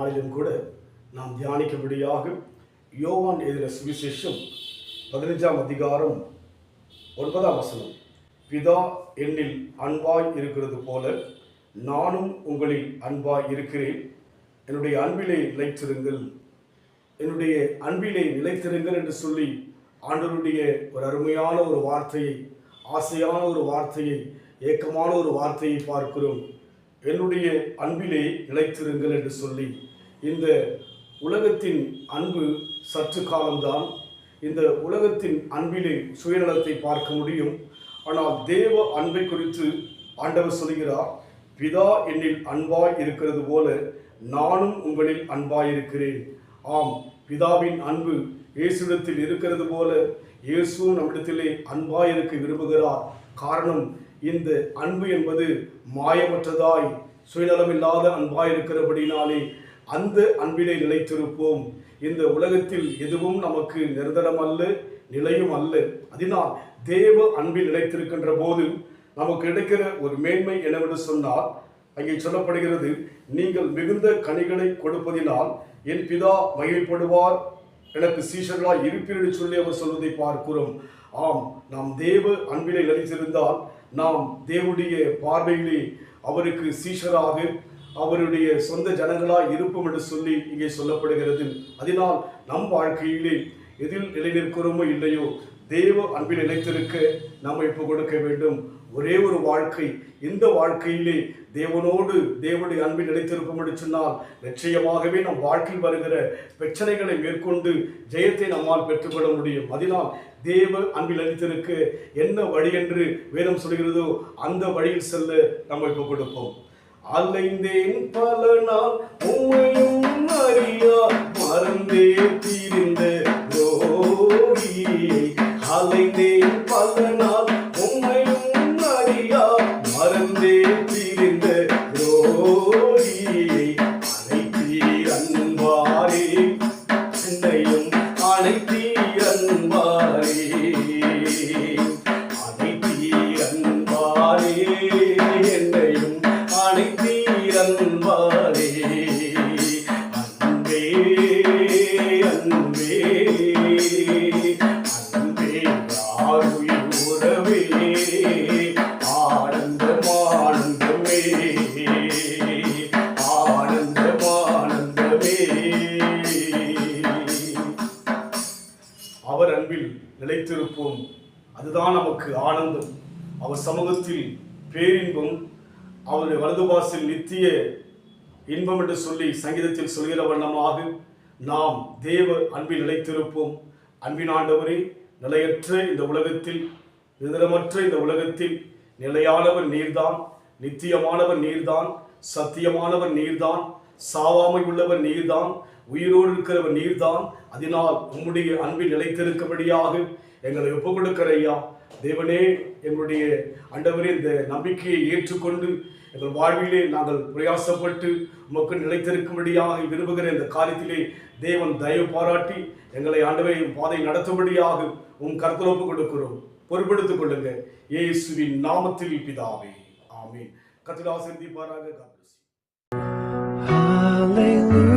நாளிலும் கூட நாம் தியானிக்கும்படியாக யோவான் எழுதின சுவிசேஷம் 15ஆம் அதிகாரம் 9ஆம் வசனம். பிதா என்னில் அன்பாய் இருக்கிறது போல நானும் உங்களில் அன்பாய் இருக்கிறேன். என்னுடைய அன்பிலே நிலைத்திருங்கள், என்னுடைய அன்பிலே நிலைத்திருங்கள் என்று சொல்லி ஆண்டவருடைய ஒரு அருமையான ஒரு வார்த்தையை, ஆசையான ஒரு வார்த்தையை, ஏக்கமான ஒரு வார்த்தையை பார்க்கிறோம். என்னுடைய அன்பிலே நிலைத்திருங்கள் என்று சொல்லி. இந்த உலகத்தின் அன்பு சற்று காலம்தான். இந்த உலகத்தின் அன்பிலே சுயநலத்தை பார்க்க முடியும். ஆனால் தேவ அன்பை குறித்து ஆண்டவர் சொல்கிறார், பிதா என்னில் அன்பாய் இருக்கிறது போல நானும் உங்களில் அன்பாய் இருக்கிறேன். ஆம், பிதாவின் அன்பு இயேசுவிடத்தில் இருக்கிறது போல இயேசு நம்மிடத்திலே அன்பாய் இருக்க விரும்புகிறார். காரணம், இந்த அன்பு என்பது மாயமற்றதாய் சுயநலமில்லாத அன்பாய் இருக்கிறபடினாலே அந்த அன்பிலே நிலைத்திருப்போம். இந்த உலகத்தில் எதுவும் நமக்கு நிரந்தரம் அல்ல, நிலையும் அல்ல. அதனால் தேவ அன்பில் நிலைத்திருக்கின்ற போது நமக்கு கிடைக்கிற ஒரு மேன்மை என்னவென்று சொன்னால், அங்கே சொல்லப்படுகிறது, நீங்கள் மிகுந்த கனிகளை கொடுப்பதினால் என் பிதா மகிழ்ப்படுவார், எனக்கு சீஷர்களாய் இருப்பீர் என்று சொல்லி அவர் சொல்வதை பார்க்கிறோம். ஆம், நாம் தேவ அன்பிலே நிலைத்திருந்தால் நாம் தேவனுடைய பார்வையிலே அவருக்கு சீஷராக, அவருடைய சொந்த ஜனங்களாய் இருப்போம் என்று சொல்லி இங்கே சொல்லப்படுகிறது. அதனால் நம் வாழ்க்கையிலே எதில் நிலை நிற்கிறோமோ இல்லையோ, தேவ அன்பில் நிலைத்திருக்க நம்ம இப்போ கொடுக்க வேண்டும். ஒரே ஒரு வாழ்க்கை, இந்த வாழ்க்கையிலே தேவனோடு தேவனுடைய அன்பில் நிலைத்திருப்போம் என்று சொன்னால் நிச்சயமாகவே நம் வாழ்க்கையில் வருகிற பிரச்சனைகளை மேற்கொண்டு ஜெயத்தை நம்மால் பெற்றுக்கொள்ள முடியும். அதனால் தேவ அன்பில் நிலைத்திருக்க என்ன வழி என்று வேதம் சொல்கிறதோ அந்த வழியில் செல்ல நம்ம இப்போ கொடுப்போம். அலைந்தேன் பல நாள் உம்மையும் அறியா, மறந்தே தீர்ந்த ரோகியை. அலைந்தேன் பல நாள் உம்மையும் அறியா, மறந்தே தீர்ந்த ரோகியை. அனைத்தீர் அன்பாரே, என்னையும் அனைத்தீர் அன்பாரே, அனைத்தீர் அன்பாரே, என்னையும் அனைத்தீர் அன்பாரே. அன்பே அன்பே அன்பே யாருயிர் உறவே, ஆனந்தம் ஆனந்தமே, ஆனந்தம் ஆனந்தமே. அவர் அன்பில் நிலைத்திருப்போம், அதுதான் நமக்கு ஆனந்தம். அவர் சமூகத்தில் பேரின்பம், அவருடைய வலதுபாசில் நித்திய இன்பம் என்று சொல்லி சங்கீதத்தில் சொல்கிற வண்ணமாக நாம் தேவ அன்பில் நிலைத்திருப்போம். அன்பின் ஆண்டவரே, நிலையற்ற இந்த உலகத்தில், நிரந்தரமற்ற இந்த உலகத்தில் நிலையானவர் நீர்தான், நித்தியமானவர் நீர்தான், சத்தியமானவர் நீர்தான், சாவாமை உள்ளவர் நீர்தான், உயிரோடு இருக்கிறவர் நீர்தான். அதனால் உம்முடைய அன்பில் நிலைத்திருக்கபடியாக எங்களை ஒப்புக் கொடுக்கிற ஐயா தேவனே, எங்களுடைய ஆண்டவரே, இந்த நம்பிக்கையை ஏற்றுக்கொண்டு எங்கள் வாழ்விலே நாங்கள் பிரயாசப்பட்டு உமக்கு நிலைத்திருக்கும்படியாக விரும்புகிற இந்த காரியத்திலே தேவன் தயவு பாராட்டி எங்களை ஆண்டவரை பாதை நடத்தும்படியாக உம் கருத்தில் ஒப்புக் கொடுக்கிறோம். பொறுப்பெடுத்துக் கொள்ளுங்க, இயேசுவின் நாமத்தில் பிதாவே, ஆமென். கர்த்தர் ஆசீர்வதிப்பாராக. God bless you.